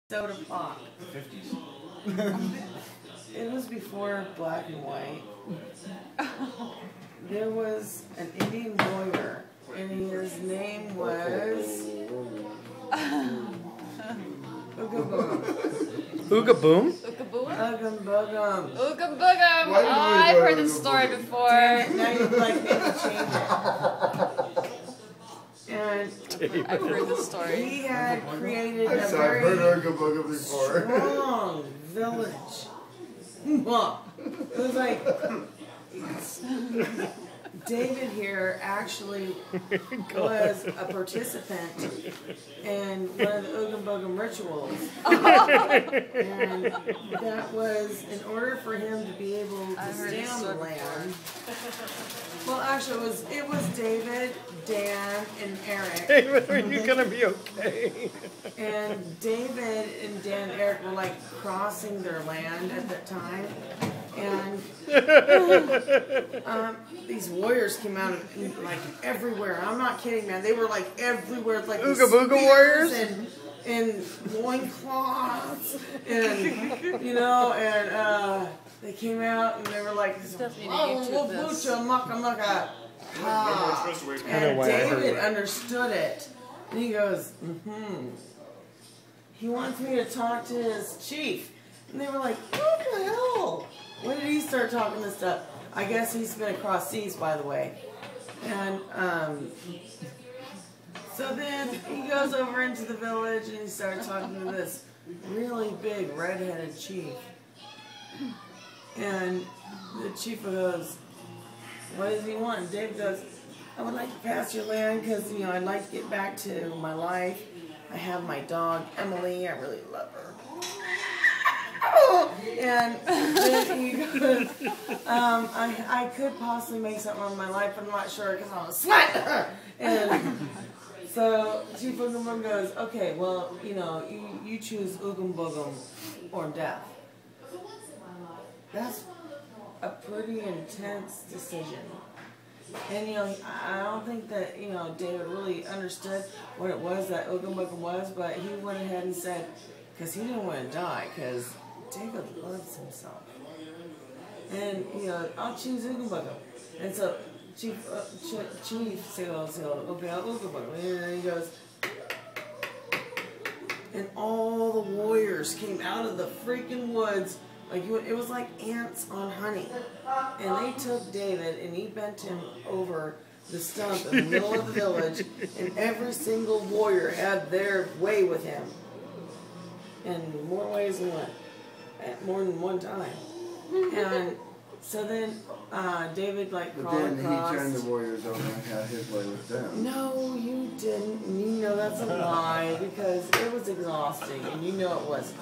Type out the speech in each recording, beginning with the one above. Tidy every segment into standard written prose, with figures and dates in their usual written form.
soda pop. 50s. It was before black and white. There was an Indian lawyer, and his name was Oogum Boogum. Ooga Boom? Oogum Boogum? Oogum Boogum. Oogum Boogum! Oh, I've heard this story before. Now you like maybe change it. And I've heard this story. he had created a I've very heard Oogum Boogum before. strong village. Well, it was like David here actually was a participant in one of the Oogum Boogum rituals. And that was in order for him to be able to stay on the land. Well, actually, it was David, Dan, and Eric. David, are you gonna be okay? And David and Dan and Eric were like crossing their land at that time. And these warriors came out of like everywhere. I'm not kidding, man. They were like everywhere, like Ooga Booga warriors and loincloths, and you know, and they came out and they were like, and David understood it. And he goes, he wants me to talk to his chief. And they were like, what the hell? When did he start talking this stuff? I guess he's been across seas, by the way. And so then he goes over into the village and he starts talking to this really big red-headed chief. And the chief goes, what does he want? And Dave goes, I would like to pass your land because, you know, I'd like to get back to my life. I have my dog, Emily. I really love her. And then he goes, I could possibly make something of my life, but I'm not sure because I'm a slut. And so Chief Oogum Boogum goes, okay, well, you know, you choose Oogum Boogum or death. That's a pretty intense decision. And, you know, I don't think that, you know, David really understood what it was that Oogum Boogum was, but he went ahead and said, because he didn't want to die, because David loves himself. And, you know, I'll choose Oogum Boogum. And so Chief said, okay, I'll Oogum Boogum. And then he goes, and all the warriors came out of the freaking woods. Like it was like ants on honey. And they took David and he bent him over the stump in the middle of the village, and every single warrior had their way with him. In more ways than one. At more than one time. And so then David like crawled across. He turned the warriors over and had his way with them. No, you didn't. And you know that's a lie because it was exhausting and you know it was.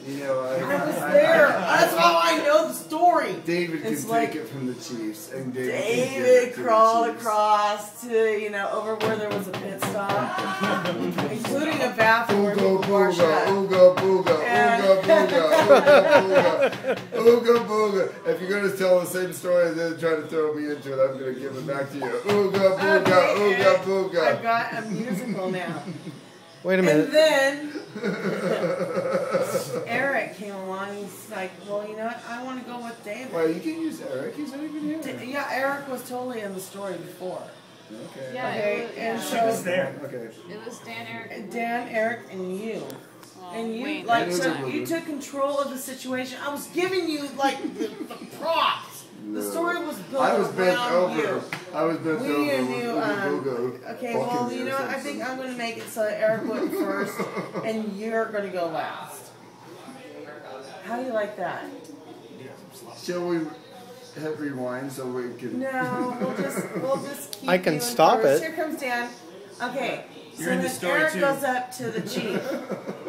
You know, I was there. That's how I know the story. David can take it from the Chiefs, and David crawled across to, you know, over where there was a pit stop, including a bathroom where people wash up. Ooga Booga, Ooga Booga, Ooga Booga, Ooga Booga. If you're going to tell the same story and then try to throw me into it, I'm going to give it back to you. Ooga Booga, Ooga Booga. I've got a musical now. Wait a minute. And then Eric came along. He's like, well, you know what? I want to go with David. Well, you can use Eric. He's not even here. Yeah, Eric was totally in the story before. Okay. Yeah, okay. And yeah. so She was there. Okay. It was Dan, Eric. Dan, Eric, and you. Oh, And you, Wayne. like, so you took control of the situation. I was giving you, like, the props. The story was built around you. I was bent over. We and you, okay, well, you know what? I think I'm going to make it so that Eric went first, and you're going to go last. How do you like that? Shall we hit rewind so we can... No, we'll just keep I can doing stop first. it. Here comes Dan. Okay, You're in the then story Eric too. goes up to the chief,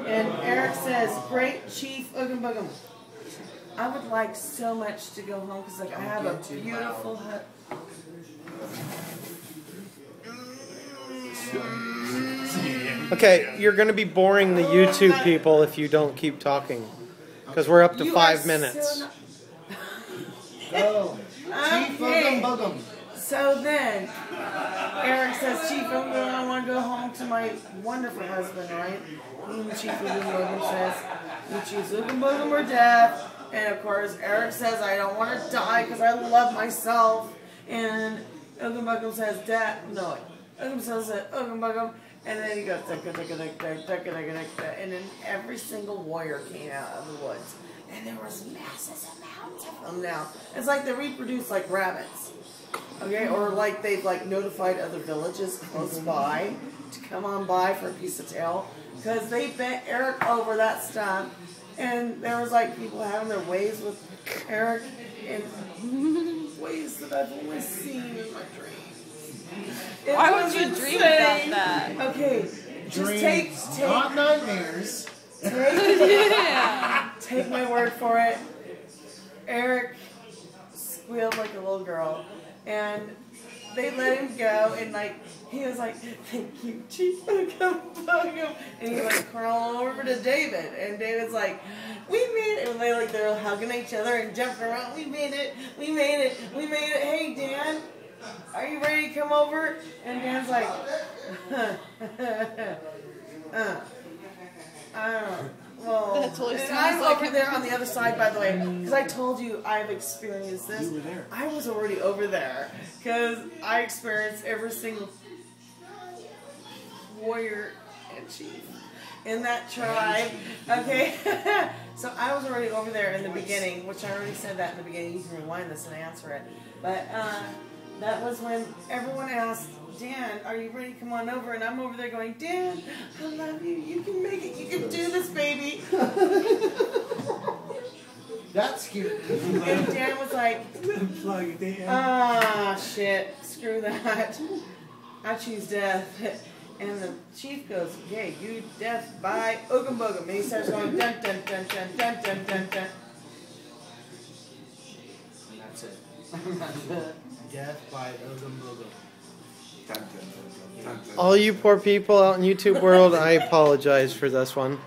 and Eric says, "Great Chief Oogum Boogum, I would like so much to go home because, like, I have a beautiful hut." Okay, you're going to be boring the YouTube people if you don't keep talking. Because we're up to 5 minutes. Oh, Chief Oogum Boogum. So then, Eric says, Chief, I want to go home to my wonderful husband, right? And Chief Oogum Boogum says, you choose Oogum Boogum or death. And of course, Eric says, I don't want to die because I love myself. And Oogum Boogum says, death. No, Oogum says, Oogum Boogum. And then he goes, and then every single warrior came out of the woods. And there was massive amounts of them now. It's like they reproduce like rabbits. Okay, or like they've like notified other villages close by to come on by for a piece of tail. Because they bent Eric over that stuff. And there was like people having their ways with Eric in ways that I've only seen in my dreams. Why would you dream about that? Okay, just take not nightmares. Take my word for it. Eric squealed like a little girl, and they let him go, and like he was like, "Thank you, Chief Oogum Boogum," and he like crawled over to David, and David's like, "We made it!" And they're hugging each other and jumping around. We made it! We made it! We made it! Hey, Dan, are you ready to come over? And Dan's like, well, That totally and sounds I'm like over him. there on the other side, by the way, because I told you I've experienced this. You were there. I was already over there because I experienced every single warrior and chief in that tribe. Okay, so I was already over there in the beginning, which I already said that in the beginning. You can rewind this and answer it, but that was when everyone asked, Dan, are you ready to come on over? And I'm over there going, Dan, I love you. You can make it. You can do this, baby. That's cute. And Dan was like, ah, shit. Screw that. I choose death. And the chief goes, okay, you death by Oogum Boogum. And he starts going, dun, dun, dun, dun, dun, dun, dun, dun. And that's it. Death by Oogum Boogum. All you poor people out in YouTube world, I apologize for this one.